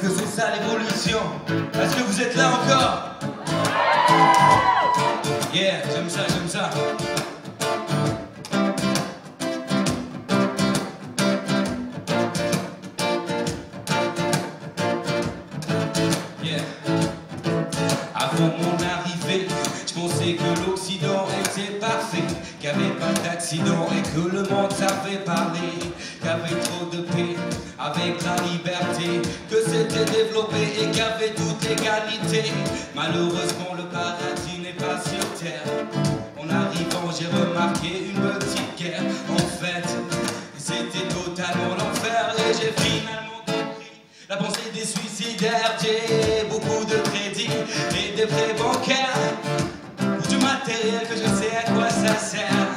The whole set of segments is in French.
Est-ce que c'est ça l'évolution? Est-ce que vous êtes là encore? Yeah, j'aime ça, j'aime ça. Yeah. Avant mon arrivée, je pensais que l'Occident était parfait, qu'il n'y avait pas d'accident et que le monde savait parler, qu'il y avait trop de paix avec la liberté, que c'était développé et qu'il y avait toute égalité. Malheureusement le paradis n'est pas sur terre. En arrivant j'ai remarqué une petite guerre. En fait c'était totalement l'enfer et j'ai finalement compris la pensée des suicidaires. J'ai beaucoup de crédits et des prêts bancaires, du matériel que je sais à quoi ça sert.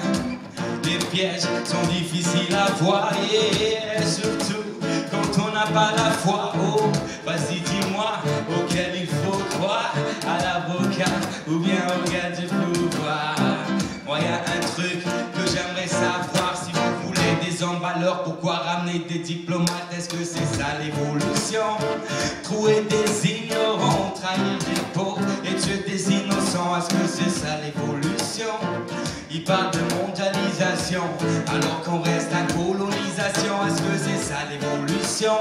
Les pièges sont difficiles à voir et surtout quand on n'a pas la foi. Oh, vas-y dis-moi auquel il faut croire, à l'avocat ou bien au gars du pouvoir. Moi y a un truc que j'aimerais savoir, si vous voulez des hommes valeurs, pourquoi ramener des diplomates? Est-ce que c'est ça l'évolution? Trouver des ignorants, trahir des pauvres et tuer des innocents, est-ce que c'est ça l'évolution? Ils parlent de mondialisation alors qu'on reste en colonisation, est-ce que c'est ça l'évolution?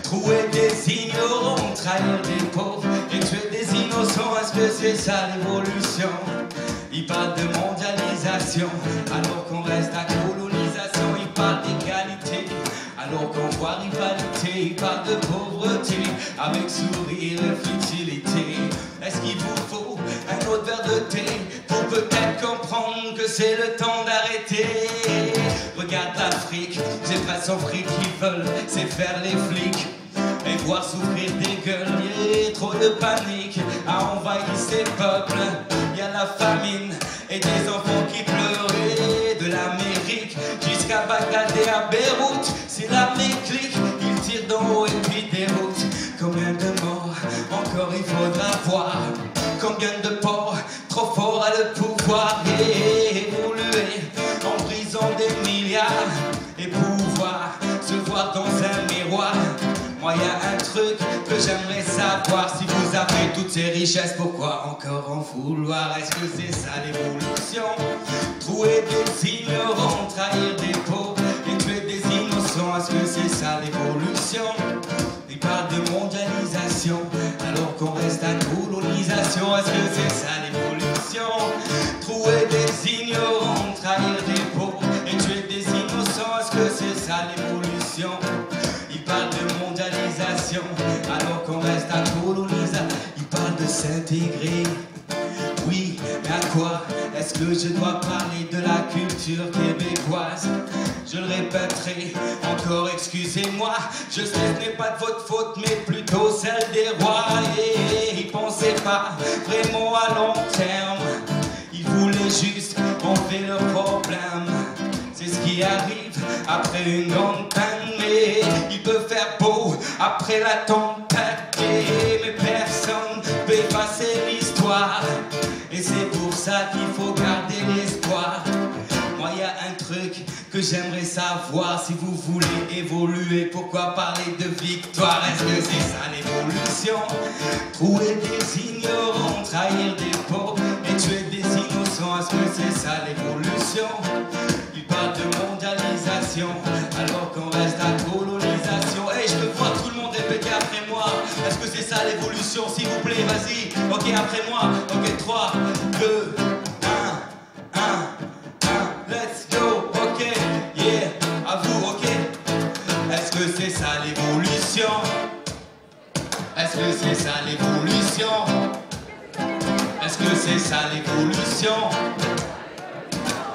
Trouver des ignorants, trahir des pauvres et tuer des innocents, est-ce que c'est ça l'évolution? Ils parlent de mondialisation alors qu'on reste à colonisation. Ils parlent d'égalité alors qu'on voit rivalité. Ils parlent de pauvreté avec sourire et futilité. Est-ce qu'il vous faut un autre verre de thé pour peut-être comprendre que c'est le temps d'arrêter? Regarde l'Afrique, ces frères sans fric qui veulent, c'est faire les flics et voir souffrir des gueules. Il y a trop de panique a envahi ces peuples. Il y a la famine et des enfants qui pleurent. Et de l'Amérique jusqu'à Bagdad et à Beyrouth, c'est l'armée clique, ils tirent d'en haut et puis déroutent. Combien de morts encore il faudra voir? Combien de porcs trop forts à le pouvoir et évoluer en brisant des milliards et pouvoir se voir dans un miroir? Moi y a un truc que j'aimerais savoir, si vous avez toutes ces richesses, pourquoi encore en vouloir? Est-ce que c'est ça l'évolution? Trouver des ignorants, trahir des pauvres et tuer des innocents, est-ce que c'est ça l'évolution? Ils parlent de mondialisation alors qu'on reste à colonisation, est-ce que c'est ça l'évolution? Trouver des ignorants, trahir des pauvres et tuer des innocents, est-ce que c'est ça l'évolution? Ils parlent de mondialisation alors qu'on reste à colonisation. Ils parlent de s'intégrer. Oui, mais à quoi? Est-ce que je dois parler de la culture québécoise? Je le répéterai encore, excusez-moi. Je sais que ce n'est pas de votre faute, mais plutôt celle des rois. Et ils pensaient pas vraiment à long terme. Ils voulaient juste enlever leurs problèmes. C'est ce qui arrive après une grande peine, mais il peut faire beau après la tempête. Mais personne peut effacer l'histoire, et c'est pour ça qu'il faut garder l'espoir. Moi y a un truc que j'aimerais savoir, si vous voulez évoluer, pourquoi parler de victoire? Est-ce que c'est ça l'évolution? Trouver des ignorants, trahir des pauvres et tuer des innocents, est-ce que c'est ça l'évolution? Ils parlent de mondialisation alors qu'on reste à colonisation. Hey, je veux voir tout le monde répéter après moi. Est-ce que c'est ça l'évolution? S'il vous plaît, vas-y. Ok, après moi. Ok, 3, 2, 1, 1, 1. Let's go. Ok, yeah. À vous, ok. Est-ce que c'est ça l'évolution? Est-ce que c'est ça l'évolution? Est-ce que c'est ça l'évolution?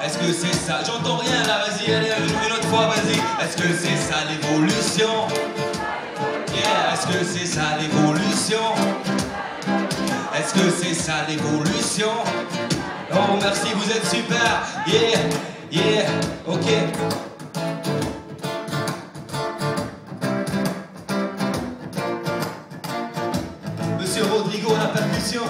Est-ce que c'est ça? J'entends rien là, vas-y, allez, une autre fois, vas-y. Est-ce que c'est ça l'évolution? Yeah, est-ce que c'est ça l'évolution? Est-ce que c'est ça l'évolution? Oh, merci, vous êtes super. Yeah, yeah, ok. Monsieur Rodrigo à la percussion.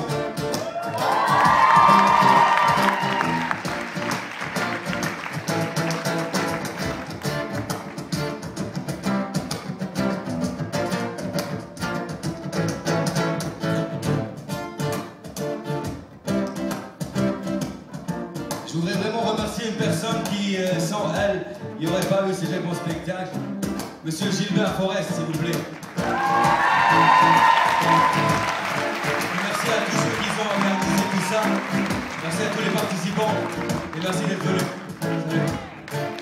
Je voudrais vraiment remercier une personne qui, sans elle, il n'y aurait pas eu ces mon spectacle. Monsieur Gilbert Forest, s'il vous plaît. Merci à tous ceux qui ont organisé tout ça. Merci à tous les participants. Et merci d'être venus. Salut.